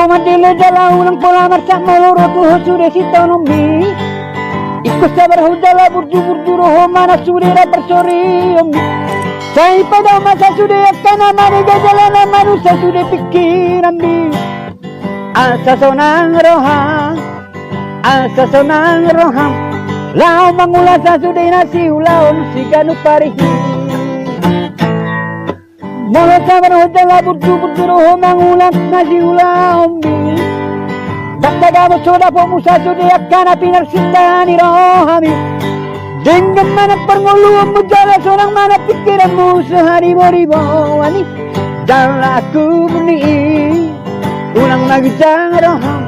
madile dala ulang pola marca moloro tuh sudah si tonombi. Ikut sabar hudala burju roho mana surira bersori ombi. Saya pada masa sudah karena mana jalan manusia sudah pikiran bi. Asa sonang roham, lau mangulas sudah nasi ulaun si kanu parihi. Mula sabar hudala burju roho mangulas nasi ulaun bi. Bagdaga soda pemusa sudah karena pinar sindani rohami. Dengan mana pernguluan mujala seorang mana pikiranmu sehari beribu-ribu. Jalan aku beli ulang lagi jangan roham.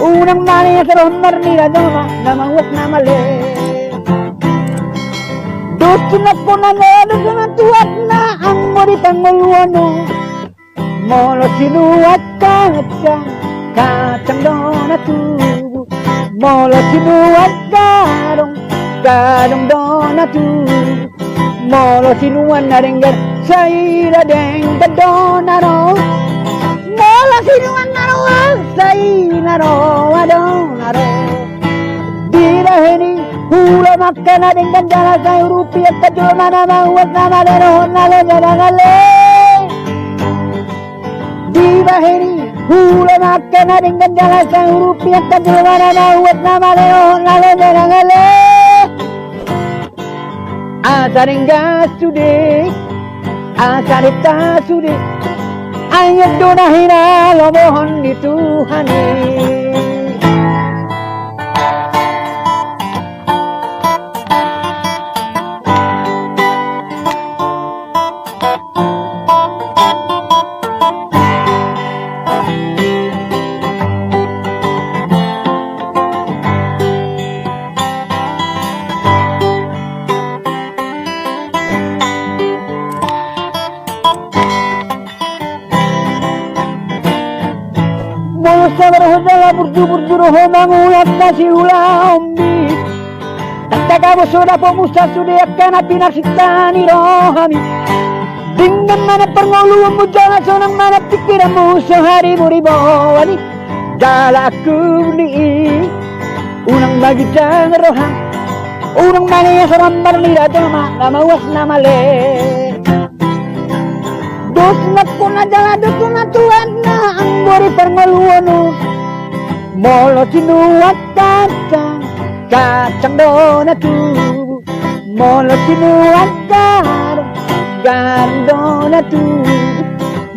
Unang mali seroh mernira doma nama was nama le. Dosunat ponana dosunat tuat na ang mori panguluano. Molo sinuat kacang dona tubuh. Molo sinuat gadong dona tubuh. Molo sinuan naringgar saira deng gadona ro. Molo sinuan naruang saira ro adona ro. Diraheni hula makan adeng gandala say rupiah kajul mana mawat nama lero nale nale. Diraheni hula makan adeng gandala say rupiah kajul mana mawat nama lero nale nale. Asaringga sude, asarita sude, ayat donahina lo mohon di Tuhani. Sabar hodala burju roho mangulat nasi ulambi. Tataga bosoda pemusta sudah karena pinar sitani rohami. Dengan mana pernguluan mujala sonang mana pikiranmu sehari beribu-ribu. Jala aku beli unang bagi jangan roham. Unang mani seram berlira doma nama was nama le. Dosunat kuna jala dosunat tuan na ang bori pernguluanu. Molo sinuat kacang dona tubuh. Molo sinuat gadong dona tubuh.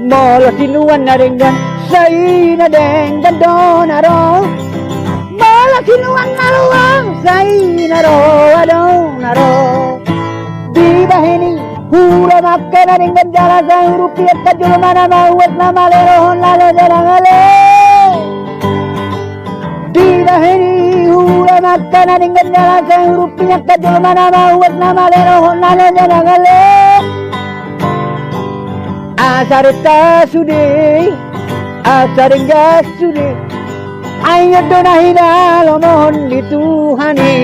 Molo sinuan naringgan saina deng gadona ro. Molo sinuan naruang saina ro adona ro. Di bahini hura makan adeng gandala say rupiah kajul mana mawat nama lero nale nale. Di bahini hura makan adeng gandala say rupiah kajul mana mawat nama lero nale nale. Asarita sude, asaringga sude, ayat donahina lo mohon di Tuhani.